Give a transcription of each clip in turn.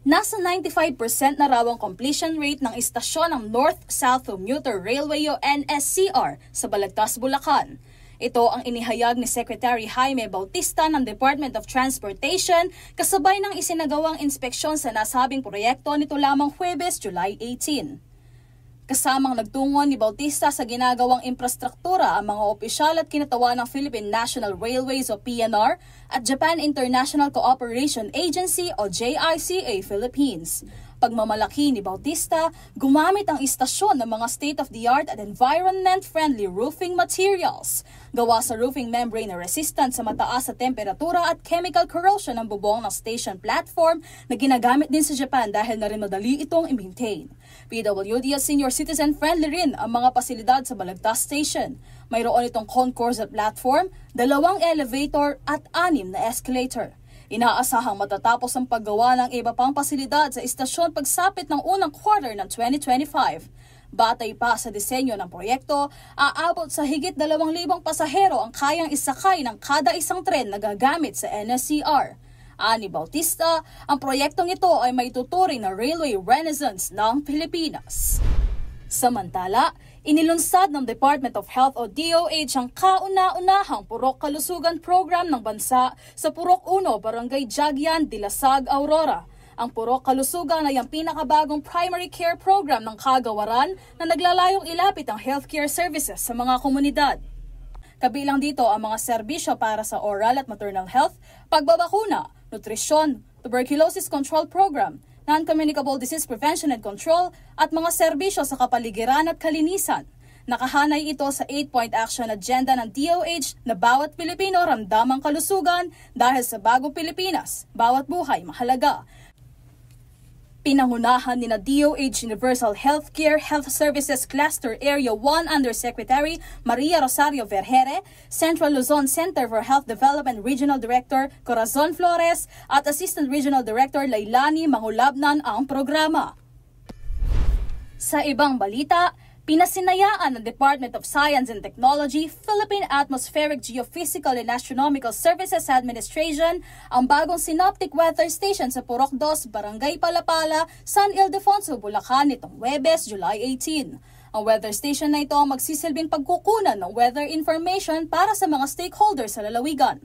Nasa 95% na raw ang completion rate ng istasyon ng North-South Commuter Railway o NSCR sa Balagtas, Bulacan. Ito ang inihayag ni Secretary Jaime Bautista ng Department of Transportation kasabay ng isinagawang inspeksyon sa nasabing proyekto nito lamang Huwebes, July 18. Kasamang nagtungo ni Bautista sa ginagawang infrastruktura ang mga opisyal at kinatawan ng Philippine National Railways o PNR at Japan International Cooperation Agency o JICA Philippines. Pagmamalaki ni Bautista, gumamit ang istasyon ng mga state-of-the-art at environment-friendly roofing materials. Gawa sa roofing membrane na resistant sa mataas sa temperatura at chemical corrosion ng bubong ng station platform na ginagamit din sa Japan dahil na rin madali itong i-maintain. PWD at senior citizen-friendly rin ang mga pasilidad sa Balagtas Station. Mayroon itong concourse at platform, 2 elevator at 6 na escalator. Inaasahang matatapos ang paggawa ng iba pang pasilidad sa istasyon pagsapit ng unang quarter ng 2025. Batay pa sa disenyo ng proyekto, aabot sa higit 2,000 pasahero ang kayang isakay ng kada isang tren na gagamit sa NSCR. Ani Bautista, ang proyektong ito ay may tuturing na railway renaissance ng Pilipinas. Samantala, inilunsad ng Department of Health o DOH ang kauna-unahang Purok Kalusugan Program ng bansa sa Purok 1, Barangay Jagyan, Dilasag, Aurora. Ang Purok Kalusugan ay ang pinakabagong primary care program ng kagawaran na naglalayong ilapit ang healthcare services sa mga komunidad. Kabilang dito ang mga serbisyo para sa oral at maternal health, pagbabakuna, nutrisyon, tuberculosis control program, non-communicable disease prevention and control at mga serbisyo sa kapaligiran at kalinisan. Nakahanay ito sa 8-point action agenda ng DOH na bawat Pilipino ramdamang kalusugan dahil sa bagong Pilipinas, bawat buhay mahalaga. Pinangunahan ni na DOH Universal Healthcare Health Services Cluster Area 1 Undersecretary Maria Rosario Vergere, Central Luzon Center for Health Development Regional Director Corazon Flores at Assistant Regional Director Lailani Mangulabnan ang programa. Sa ibang balita, pinasinayaan ng Department of Science and Technology, Philippine Atmospheric Geophysical and Astronomical Services Administration ang bagong synoptic weather station sa Purok 2, Barangay Palapala, San Ildefonso, Bulacan nitong Huwebes, July 18. Ang weather station na ito ang magsisilbing pagkukunan ng weather information para sa mga stakeholders sa lalawigan.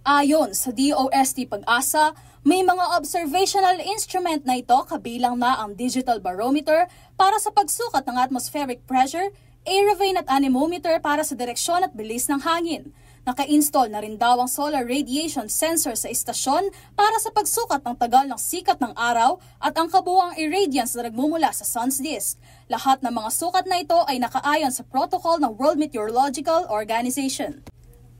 Ayon sa DOST Pag-asa, may mga observational instrument na ito kabilang na ang digital barometer para sa pagsukat ng atmospheric pressure, aerovane at anemometer para sa direksyon at bilis ng hangin. Naka-install na rin daw ang solar radiation sensor sa istasyon para sa pagsukat ng tagal ng sikat ng araw at ang kabuuang irradiance na nagmumula sa sun's disk. Lahat ng mga sukat na ito ay nakaayon sa protocol ng World Meteorological Organization.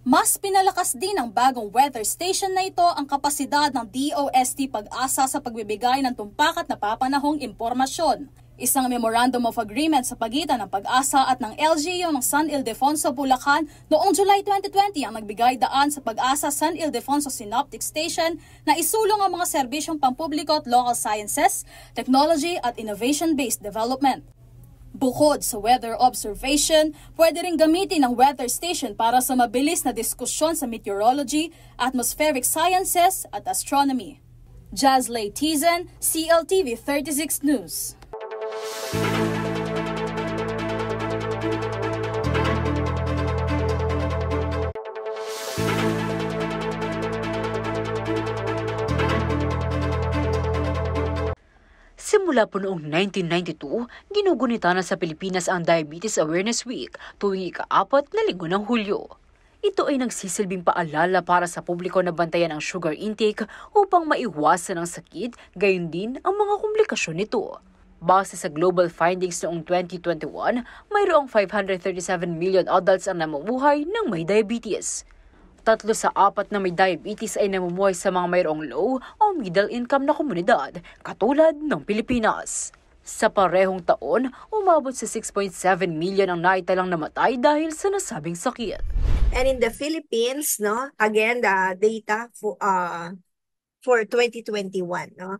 Mas pinalakas din ng bagong weather station na ito ang kapasidad ng DOST Pag-asa sa pagbibigay ng tumpak at napapanahong impormasyon. Isang Memorandum of Agreement sa pagitan ng Pag-asa at ng LGU ng San Ildefonso, Bulacan noong July 2020 ang nagbigay daan sa Pag-asa San Ildefonso Synoptic Station na isulong ang mga serbisyong pampubliko at local sciences, technology at innovation-based development. Bukod sa weather observation, pwede rin gamitin ang weather station para sa mabilis na diskusyon sa meteorology, atmospheric sciences at astronomy. Jazley Tizen, CLTV 36 News. Simula po noong 1992, ginugunita na sa Pilipinas ang Diabetes Awareness Week tuwing ika-4 na linggo ng Hulyo. Ito ay nagsisilbing paalala para sa publiko na bantayan ang sugar intake upang maiwasan ang sakit, gayon din ang mga komplikasyon nito. Base sa global findings noong 2021, mayroong 537 million adults ang namumuhay ng may diabetes. 3 sa 4 na may diabetes ay namumuhay sa mga mayroong low o middle income na komunidad, katulad ng Pilipinas. Sa parehong taon, umabot sa 6.7 million ang naitalang namatay dahil sa nasabing sakit. And in the Philippines, no, again, the data for 2021, no,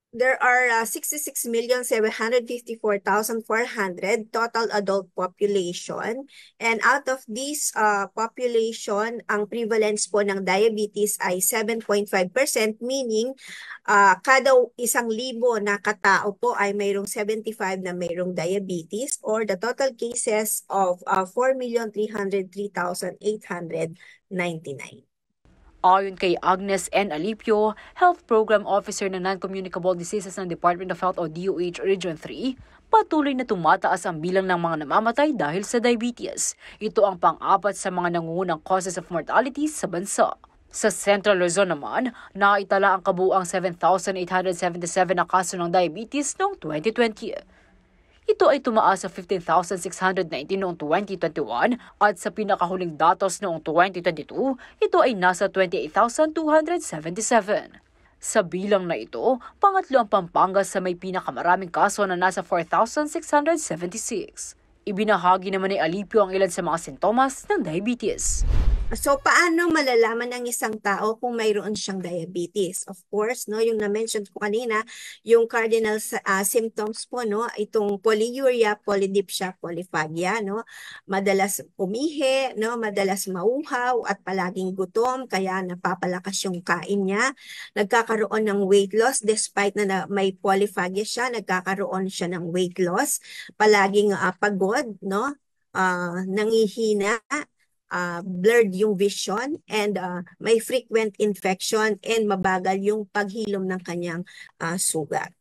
there are 66,754,400 total adult population. And out of this population, ang prevalence po ng diabetes ay 7.5%, meaning kada 1,000 na katao po ay mayroong 75 na mayroong diabetes, or the total cases of 4,303,899. Ayon kay Agnes N. Alipio, Health Program Officer ng Non-Communicable Diseases ng Department of Health o DOH Region 3, patuloy na tumataas ang bilang ng mga namamatay dahil sa diabetes. Ito ang pang-apat sa mga nangungunang causes of mortality sa bansa. Sa Central Luzon naman, naitala ang kabuuang 7,877 na kaso ng diabetes noong 2020. Ito ay tumaas sa 15,619 noong 2021 at sa pinakahuling datos noong 2022, ito ay nasa 28,277. Sa bilang na ito, pangatlo ang Pampanga sa may pinakamaraming kaso na nasa 4,676. Ibinahagi naman ni Alipio ang ilan sa mga sintomas ng diabetes. So, paano malalaman ng isang tao kung mayroon siyang diabetes? Of course, no, yung na-mention ko kanina, yung cardinal symptoms po, no, itong polyuria, polydipsia, polyphagia, no, madalas umihi, no, madalas mauhaw at palaging gutom, kaya napapalakas yung kain niya. Nagkakaroon ng weight loss despite na may polyphagia siya, nagkakaroon siya ng weight loss, palaging pagod, no, nangihina, blurred yung vision, and may frequent infection, and mabagal yung paghilom ng kanyang sugat.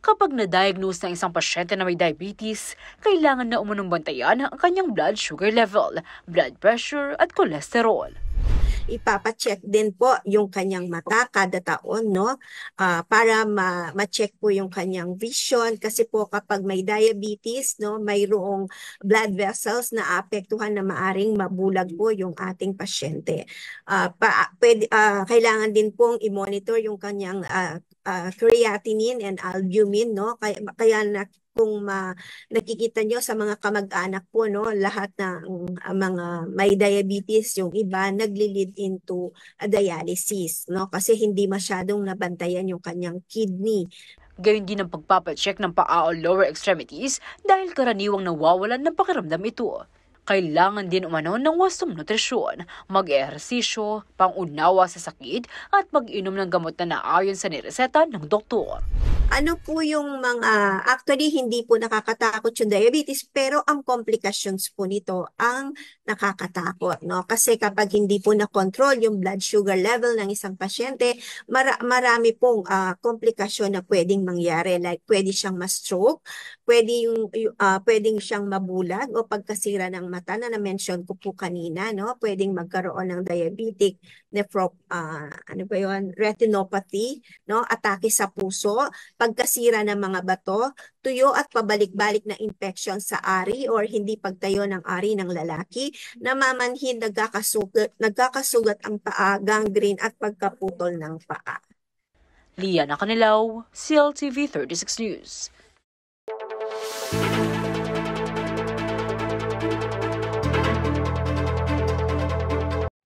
Kapag na-diagnose ng isang pasyente na may diabetes, kailangan na umunong bantayan ang kanyang blood sugar level, blood pressure at cholesterol. Ipapacheck din po yung kanyang mata kada taon, no? Para ma-check po yung kanyang vision, kasi po kapag may diabetes, no, mayroong blood vessels na apektuhan na maaring mabulag po yung ating pasyente. Kailangan din pong i-monitor yung kanyang creatinine and albumin, no? Kaya kung nakikita nyo sa mga kamag-anak po, no, lahat ng mga may diabetes, yung iba nagli-lead into dialysis, no, kasi hindi masyadong nabantayan yung kanyang kidney. Gayon din ang pagpapacheck ng paa o lower extremities dahil karaniwang nawawalan ng pakiramdam ito. Kailangan din umano ng wastong nutrisyon, mag-ehersisyo, pangunawa sa sakit at mag-inom ng gamot na naayon sa nireseta ng doktor. Ano po yung mga, actually hindi po nakakatakot yung diabetes, pero ang complications po nito ang nakakatakot, no? Kasi kapag hindi po na-control yung blood sugar level ng isang pasyente, marami pong komplikasyon na pwedeng mangyari. Like pwede siyang ma-stroke, pwedeng siyang mabulag o pagkasira ng mata na na-mention ko po kanina, no? Pwedeng magkaroon ng diabetic retinopathy, no? Atake sa puso, pagkasira ng mga bato, tuyo at pabalik-balik na infection sa ari or hindi pagtayo ng ari ng lalaki, namamanhid, nagkakasugat ang paa, gangrene at pagkaputol ng paa. Liana Canilaw, CLTV 36 News.